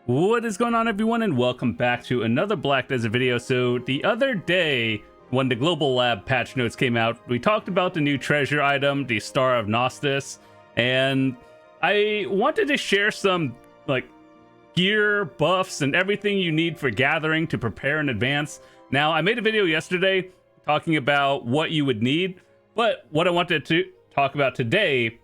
What is going on, everyone, and welcome back to another Black Desert video. So the other day when the global lab patch notes came out, we talked about the new treasure item, the Star of Nostos, and I wanted to share some gear, buffs, and everything you need for gathering to prepare in advance. Now, I made a video yesterday talking about what you would need, but what I wanted to talk about today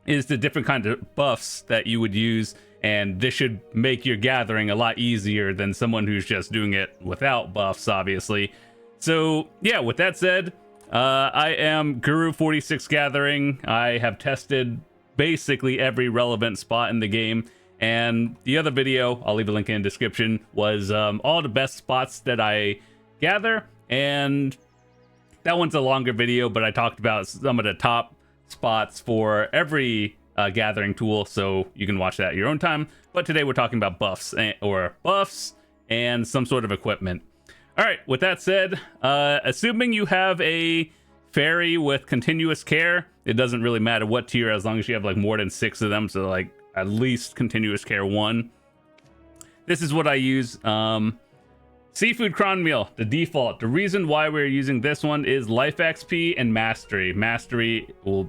is the different kinds of buffs that you would use, and this should make your gathering a lot easier than someone who's just doing it without buffs, obviously. So yeah, with that said, I am Guru 46 Gathering. I have tested basically every relevant spot in the game, and the other video, I'll leave a link in the description, was all the best spots that I gather, and that one's a longer video, but I talked about some of the top spots for every gathering tool, so you can watch that at your own time. But today we're talking about buffs and some sort of equipment. All right, with that said, assuming you have a fairy with continuous care, it doesn't really matter what tier as long as you have like more than 6 of them, so like at least continuous care 1. This is what I use. Seafood cron meal, the default. The reason why we're using this one is life XP and mastery. Mastery will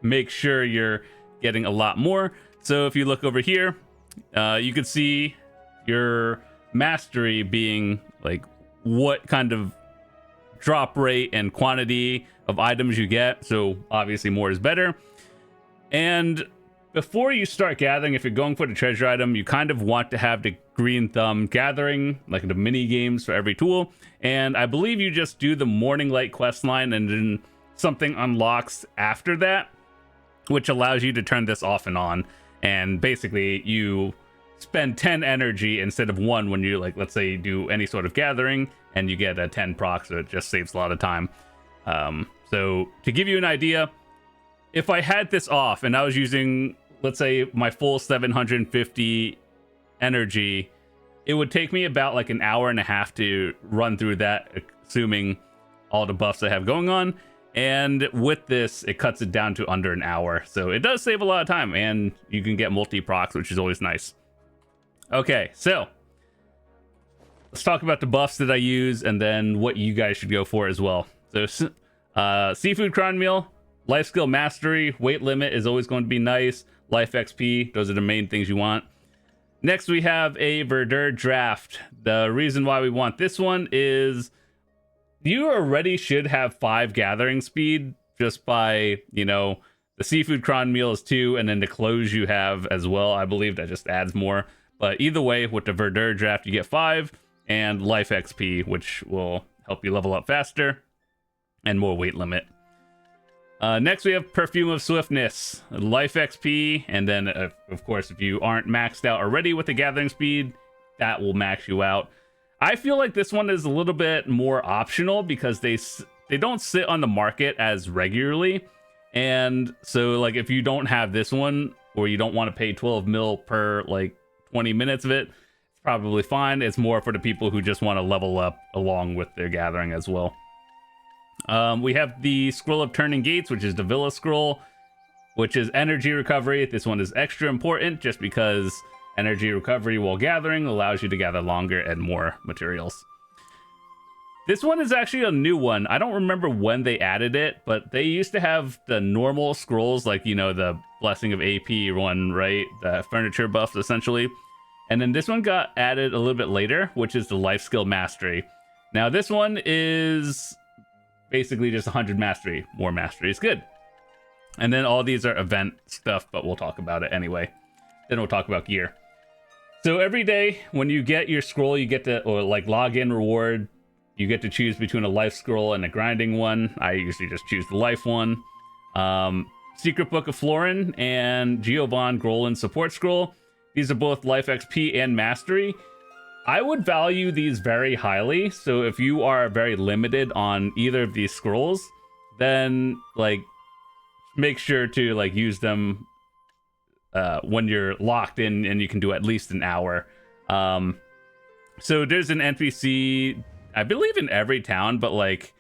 make sure you're getting a lot more. So if you look over here, you can see your mastery being like what kind of drop rate and quantity of items you get. So obviously more is better. And before you start gathering, if you're going for the treasure item, you kind of want to have the green thumb gathering, like the mini games for every tool. And I believe you just do the morning light quest line and then something unlocks after that, which allows you to turn this off and on. And basically you spend 10 energy instead of 1 when you, like, let's say you do any sort of gathering and you get a 10 proc, so it just saves a lot of time. So to give you an idea, if I had this off and I was using, let's say, my full 750 energy, it would take me about like an hour and a half to run through that, assuming all the buffs I have going on. And with this, it cuts it down to under an hour. So it does save a lot of time, and you can get multi-procs, which is always nice. Okay, so let's talk about the buffs that I use and then what you guys should go for as well. So seafood cron meal, life skill mastery, weight limit is always going to be nice. Life XP, those are the main things you want. Next, we have a verdure draft. The reason why we want this one is you already should have 5 gathering speed just by, you know, the seafood cron meal is 2, and then the clothes you have as well. I believe that just adds more. But either way, with the verdure draft, you get 5 and life XP, which will help you level up faster and more weight limit. Next, we have Perfume of Swiftness, life XP, and then, of course, if you aren't maxed out already with the gathering speed, that will max you out. I feel like this one is a little bit more optional because they don't sit on the market as regularly, and so like if you don't have this one or you don't want to pay 12 mil per like 20 minutes of it, it's probably fine. It's more for the people who just want to level up along with their gathering as well. We have the Scroll of Turning Gates, which is the Villa Scroll, which is energy recovery. This one is extra important just because energy recovery while gathering allows you to gather longer and more materials. This one is actually a new one. I don't remember when they added it, but they used to have the normal scrolls, like, you know, the Blessing of AP one, right? The furniture buffs, essentially. And then this one got added a little bit later, which is the Life Skill Mastery. Now, this one is basically just 100 mastery. More mastery is good. And then all these are event stuff, but we'll talk about it anyway. Then we'll talk about gear. So every day when you get your scroll, you get to, or like login reward, you get to choose between a life scroll and a grinding one. I usually just choose the life one. Secret Book of Florin and Giovanni Grolin support scroll. These are both life XP and mastery. I would value these very highly. So if you are very limited on either of these scrolls, then like make sure to like use them when you're locked in, and you can do at least an hour. So there's an NPC, I believe, in every town, but like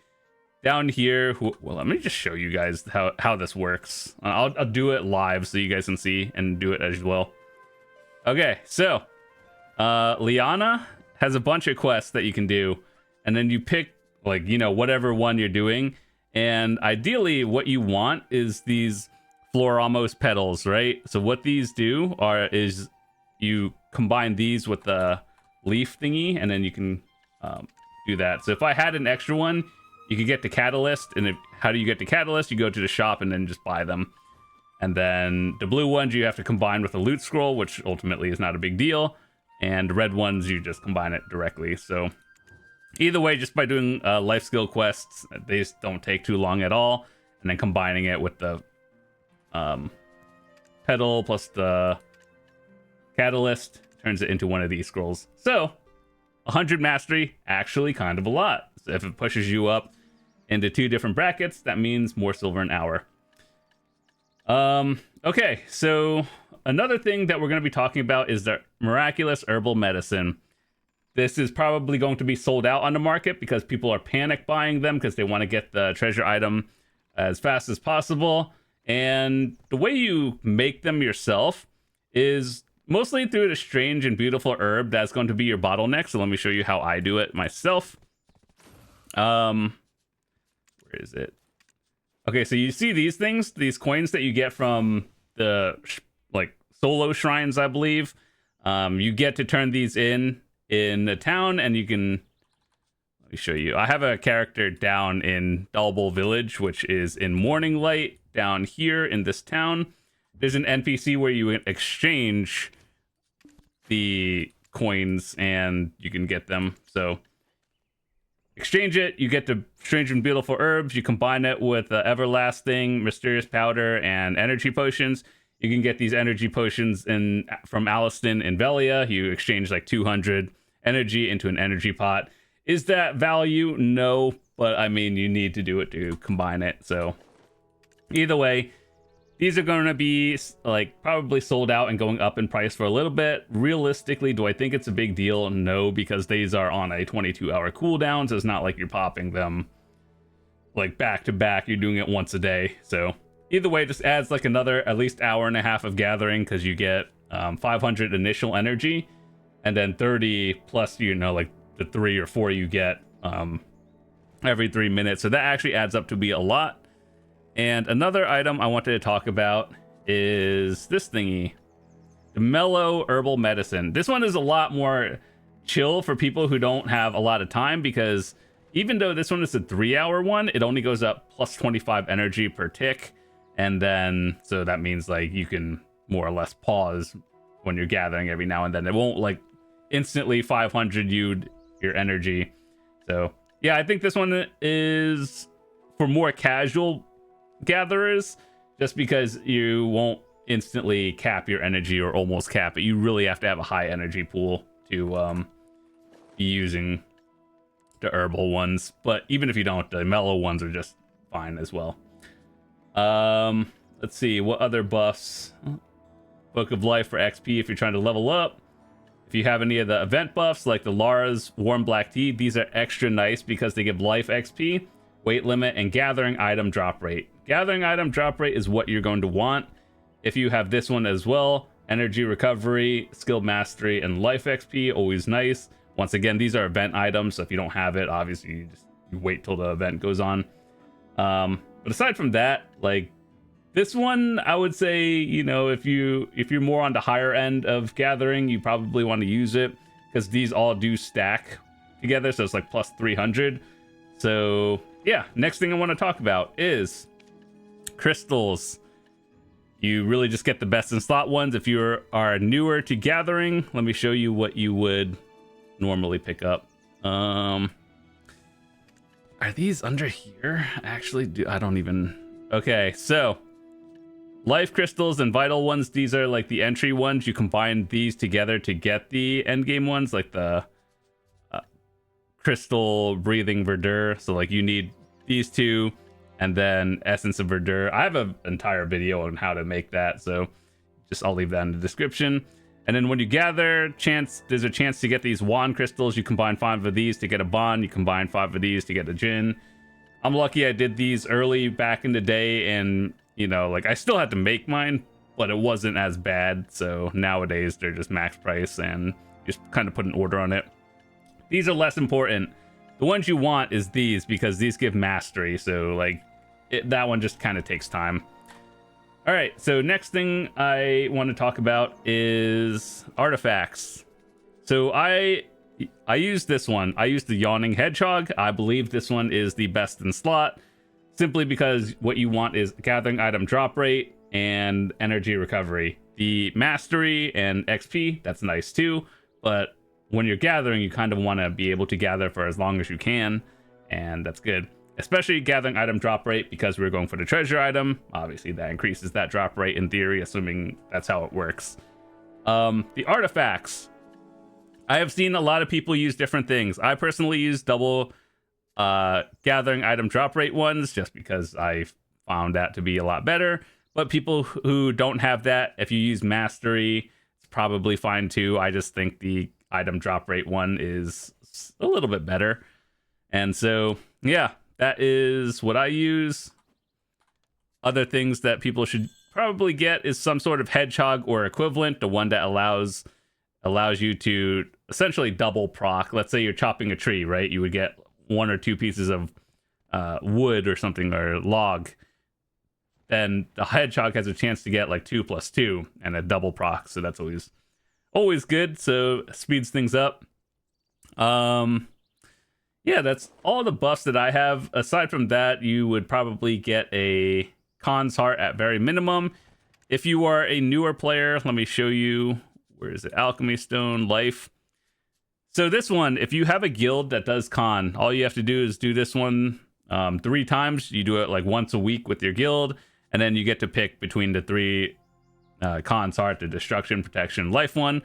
down here, well, let me just show you guys how this works. I'll do it live so you guys can see and do it as well. Okay, so Liana has a bunch of quests that you can do, and then you pick, like, you know, whatever one you're doing. And ideally, what you want is these Floramos petals, right? So what these do is you combine these with the leaf thingy, and then you can do that. So if I had an extra one, you could get the catalyst. And how do you get the catalyst? You go to the shop and then just buy them. And then the blue ones you have to combine with a loot scroll, which ultimately is not a big deal. And the red ones, you just combine it directly. So either way, just by doing life skill quests, they just don't take too long at all. And then combining it with the petal plus the catalyst turns it into one of these scrolls. So 100 mastery, actually kind of a lot. So if it pushes you up into 2 different brackets, that means more silver an hour. Okay, so another thing that we're going to be talking about is the miraculous herbal medicine. This is probably going to be sold out on the market because people are panic buying them because they want to get the treasure item as fast as possible. And the way you make them yourself is mostly through the strange and beautiful herb that's going to be your bottleneck. So let me show you how I do it myself. Where is it? Okay, so you see these things, these coins that you get from the like solo shrines, I believe. You get to turn these in the town, and you can, let me show you. I have a character down in Dalbol Village, which is in Morning Light down here in this town. There's an NPC where you exchange the coins and you can get them. So exchange it, you get the strange and beautiful herbs, you combine it with everlasting, mysterious powder, and energy potions. You can get these energy potions from Aliston in Velia. You exchange like 200 energy into an energy pot. Is that value? No, but I mean, you need to do it to combine it. So either way, these are going to be like probably sold out and going up in price for a little bit. Realistically, do I think it's a big deal? No, because these are on a 22-hour cooldown, so it's not like you're popping them like back to back. You're doing it once a day. So either way, just adds like another at least hour and a half of gathering because you get 500 initial energy, and then 30 plus, you know, like the 3 or 4 you get every 3 minutes. So that actually adds up to be a lot. And another item I wanted to talk about is this thingy, the mellow herbal medicine. This one is a lot more chill for people who don't have a lot of time, because even though this one is a 3-hour one, it only goes up plus 25 energy per tick. And then, so that means like you can more or less pause when you're gathering every now and then. It won't like instantly 500 your energy. So yeah, I think this one is for more casual gatherers, just because you won't instantly cap your energy or almost cap it. You really have to have a high energy pool to be using the herbal ones, but even if you don't, the mellow ones are just fine as well. Let's see what other buffs. Book of Life for XP if you're trying to level up. If you have any of the event buffs like the Lara's Warm Black Tea, these are extra nice because they give life XP, weight limit, and gathering item drop rate. Gathering item drop rate is what you're going to want. If you have this one as well, energy recovery, skill mastery, and life XP, always nice. Once again, these are event items, so if you don't have it, obviously you wait till the event goes on. But aside from that, like this one, I would say, you know, if you're more on the higher end of gathering, you probably want to use it because these all do stack together, so it's like plus 300. So yeah, next thing I want to talk about is crystals. You really just get the best in slot ones. If you are newer to gathering, let me show you what you would normally pick up. Are these under here? Actually, I don't even. Okay, so life crystals and vital ones, these are like the entry ones. You combine these together to get the end game ones, like the crystal breathing verdure. So like you need these two and then essence of verdure. I have an entire video on how to make that, so I'll leave that in the description. And then when you gather, there's a chance to get these wand crystals. You combine 5 of these to get a bond. You combine 5 of these to get a djinn. I'm lucky I did these early back in the day, and you know, like I still had to make mine, but it wasn't as bad. So nowadays they're just max price, and just kind of put an order on it. These are less important. The ones you want is these, because these give mastery, so like that one just kind of takes time. All right, so next thing I want to talk about is artifacts. So I use this one. I use the Yawning Hedgehog. I believe this one is the best in slot, simply because what you want is gathering item drop rate and energy recovery. The mastery and XP, that's nice too, but when you're gathering, you kind of want to be able to gather for as long as you can, and that's good. Especially gathering item drop rate, because we're going for the treasure item. Obviously, that increases that drop rate in theory, assuming that's how it works. The artifacts. I have seen a lot of people use different things. I personally use double gathering item drop rate ones, just because I found that to be a lot better. But people who don't have that, if you use mastery, it's probably fine too. I just think the item drop rate one is a little bit better. And so, yeah, that is what I use. Other things that people should probably get is some sort of hedgehog or equivalent, the one that allows you to essentially double proc. Let's say you're chopping a tree, right? You would get 1 or 2 pieces of wood or something, or log. Then the hedgehog has a chance to get like 2 + 2 and a double proc, so that's always good. So speeds things up. Yeah, that's all the buffs that I have. Aside from that, you would probably get a Khan's Heart at very minimum. If you are a newer player, let me show you. Where is it? Alchemy Stone, Life. So this one, if you have a guild that does Khan, all you have to do is do this one 3 times. You do it like once a week with your guild, and then you get to pick between the 3 Khan's Heart, the Destruction, Protection, Life one.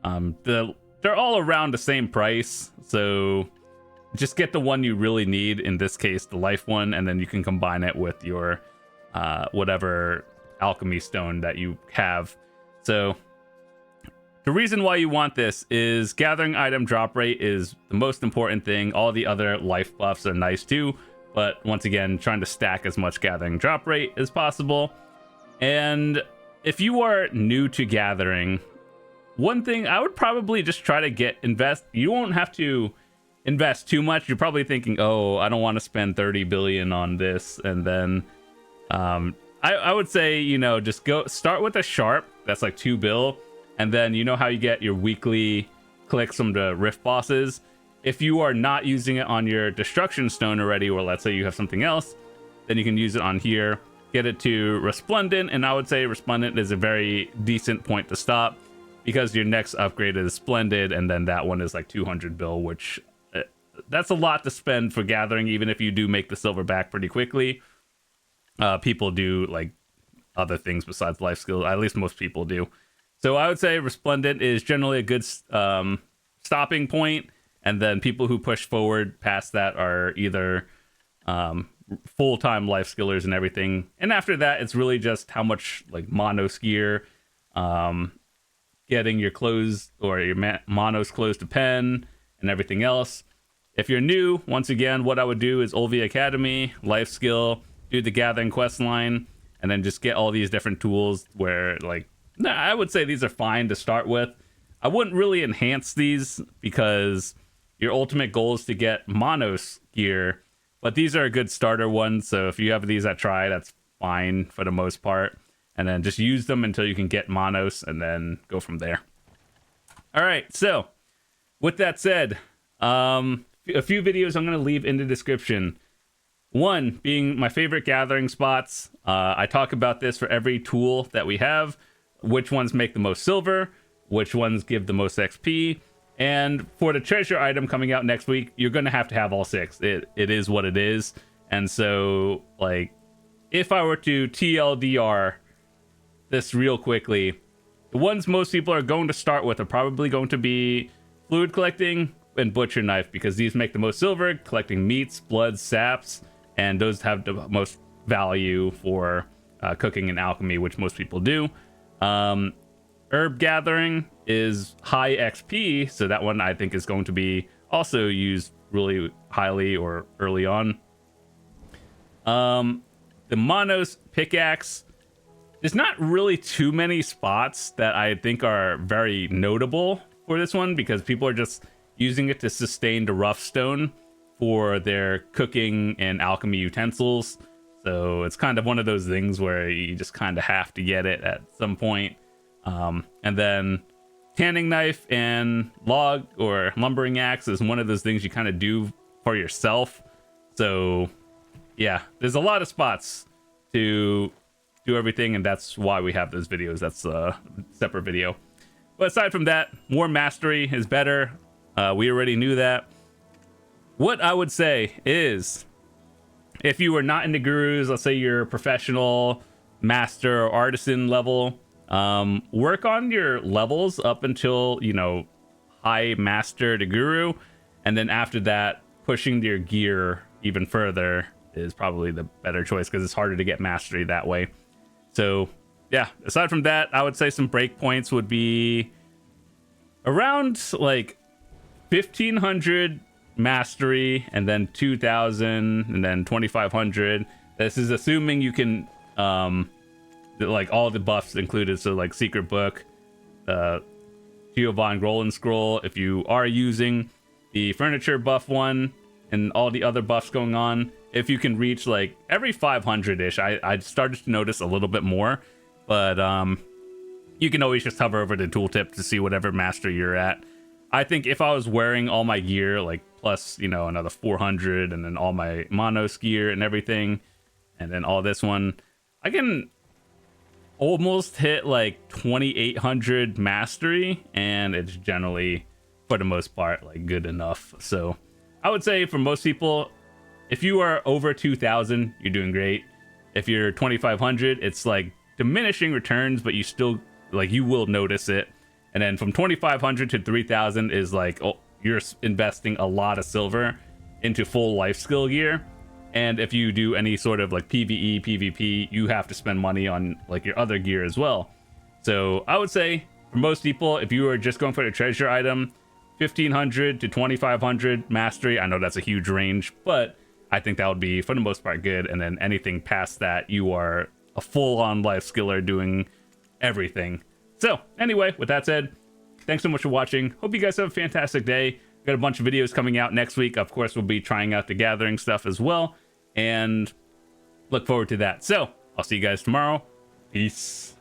They're all around the same price, so just get the one you really need, in this case the Life one, and then you can combine it with your whatever alchemy stone that you have. So the reason why you want this is gathering item drop rate is the most important thing. All the other life buffs are nice too, but once again, trying to stack as much gathering drop rate as possible. And if you are new to gathering, one thing I would probably just try to invest. You won't have to invest too much. You're probably thinking, oh, I don't want to spend 30 billion on this. And then I would say, just start with a sharp. That's like 2 bill. And then you know how you get your weekly clicks from the rift bosses. If you are not using it on your destruction stone already, or let's say you have something else, then you can use it on here. Get it to resplendent, and I would say resplendent is a very decent point to stop, because your next upgrade is splendid, and then that one is like 200 bill, which that's a lot to spend for gathering, even if you do make the silver back pretty quickly. People do like other things besides life skills, at least most people do. So I would say resplendent is generally a good stopping point, and then people who push forward past that are either full-time life skillers and everything. And after that, it's really just how much like Monos gear, getting your clothes or your Monos clothes to pen, and everything else. If you're new, once again, what I would do is Olvi Academy, life skill, do the gathering quest line, and then just get all these different tools where like, I would say these are fine to start with. I wouldn't really enhance these, because your ultimate goal is to get Monos gear, but these are a good starter ones. So if you have these at try, that's fine for the most part. And then just use them until you can get Monos, and then go from there. All right, so with that said, a few videos I'm going to leave in the description. One being my favorite gathering spots. I talk about this for every tool that we have. Which ones make the most silver, which ones give the most XP. And for the treasure item coming out next week, you're going to have all 6. It is what it is. And so, like, if I were to TLDR this real quickly, the ones most people are going to start with are probably going to be fluid collecting and butcher knife, because these make the most silver, collecting meats, bloods, saps, and those have the most value for cooking and alchemy, which most people do. Herb gathering is high XP, so that one I think is going to be also used really highly or early on. The Monos pickaxe, there's not really too many spots that I think are very notable for this one because people are just using it to sustain the rough stone for their cooking and alchemy utensils. So it's kind of one of those things where you just kind of have to get it at some point. And then tanning knife and log or lumbering axe is one of those things you kind of do for yourself. So yeah, there's a lot of spots to do everything, and that's why we have those videos. That's a separate video. But aside from that, more mastery is better. We already knew that. What I would say is, if you are not into gurus, let's say you're a professional, master, or artisan level, work on your levels up until, you know, high master to guru, and then after that, pushing your gear even further is probably the better choice because it's harder to get mastery that way. So yeah, aside from that, I would say some breakpoints would be around like 1500 mastery, and then 2000, and then 2500. This is assuming you can like all the buffs included, so like secret book, Giovanni Grolan scroll if you are using the furniture buff one, and all the other buffs going on. If you can reach like every 500-ish, I started to notice a little bit more, but you can always just hover over the tooltip to see whatever master you're at. I think if I was wearing all my gear, like plus, you know, another 400, and then all my Monos gear and everything, and then all this one, I can almost hit like 2800 mastery, and it's generally, for the most part, like good enough. So I would say for most people, if you are over 2000, you're doing great. If you're 2500, it's like diminishing returns, but you still, like, you will notice it. And then from 2500 to 3000 is like, oh, you're investing a lot of silver into full life skill gear. And if you do any sort of like PvE, PvP, you have to spend money on like your other gear as well. So I would say for most people, if you are just going for the treasure item, 1500 to 2500 mastery. I know that's a huge range, but I think that would be for the most part good. And then anything past that, you are a full-on life skiller doing everything. So anyway, with that said, thanks so much for watching. Hope you guys have a fantastic day. We've got a bunch of videos coming out next week. Of course, we'll be trying out the gathering stuff as well, and look forward to that. So I'll see you guys tomorrow. Peace.